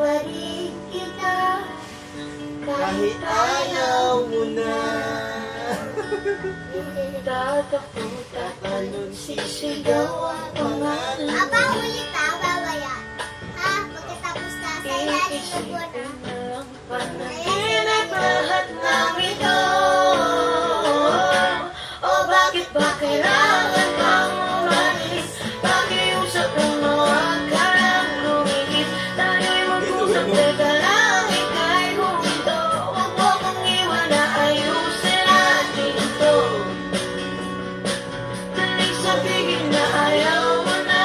pa rin kita Kahit ayaw mo na. tatakbo, tatalon, sisigaw ang pangalan. Aba, ulit ha, babaya. Ha, pagkatapos na sa ilalim ng buwan ha. Ang panaginip lahat ng ito. O bakit ba kailangan kang umalis? Pakiusap ng mga karang lumihis. Tayo'y mag-usap, teka lang, ika'y huminto. Huwag mo kong iwan na ayusin natin ito. Dali sabihin na ayaw mo na,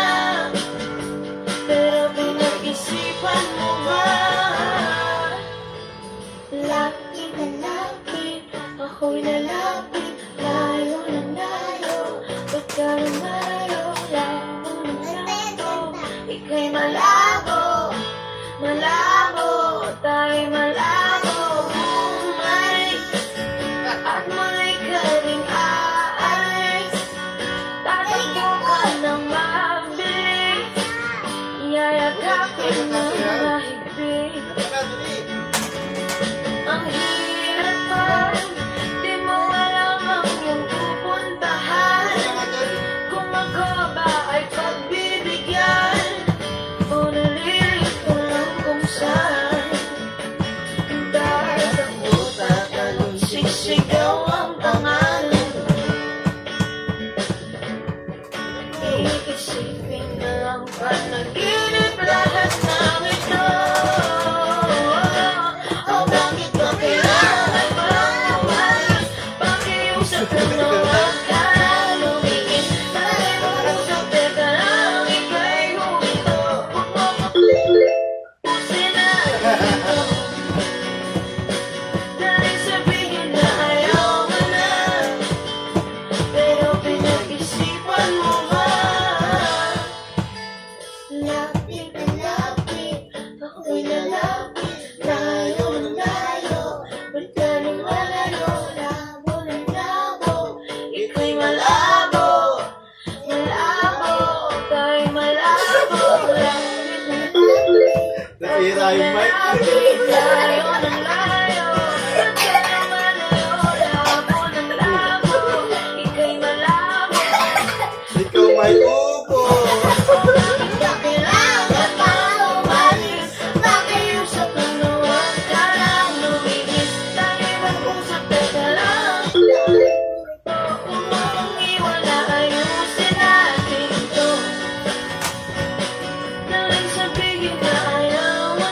pero pinag-isipan mo ba? Lapit na lapit, ako'y lalapit, layo ng layo, pagka lumayo, labo ng labo, ika'y malabo, malabo, tayo'y malabo, umalis, at muli ka rin aalis, tatakbo ka ng mabilis, yayakapin ng mahigpit. Ang hirap pa, di mo alam ang iyong pupuntahan. Kung ako ba ay pagbibigyan, o nalilito lang kung saan. Tatakbo, tatalon, sisigaw ang pangalan. Iisipin na lang panaginip lahat ng ito. O bakit ba kailangan bang umalis? Pakiusap ng mga karang lumihis. Tayo'y mag-usap, teka lang, ika'y huminto. Huwag mo mapusin na ito. Dahil sabihin na ayaw mo na, pero pinag-isipan mo ba? Lapit na lapit, ako'y lalapit, layo ng layo, pagka lumalayo, labo ng labo, ika'y malabo, malabo, tayo'y malabo, lapit na lapit, Nasira yung mic. layo ng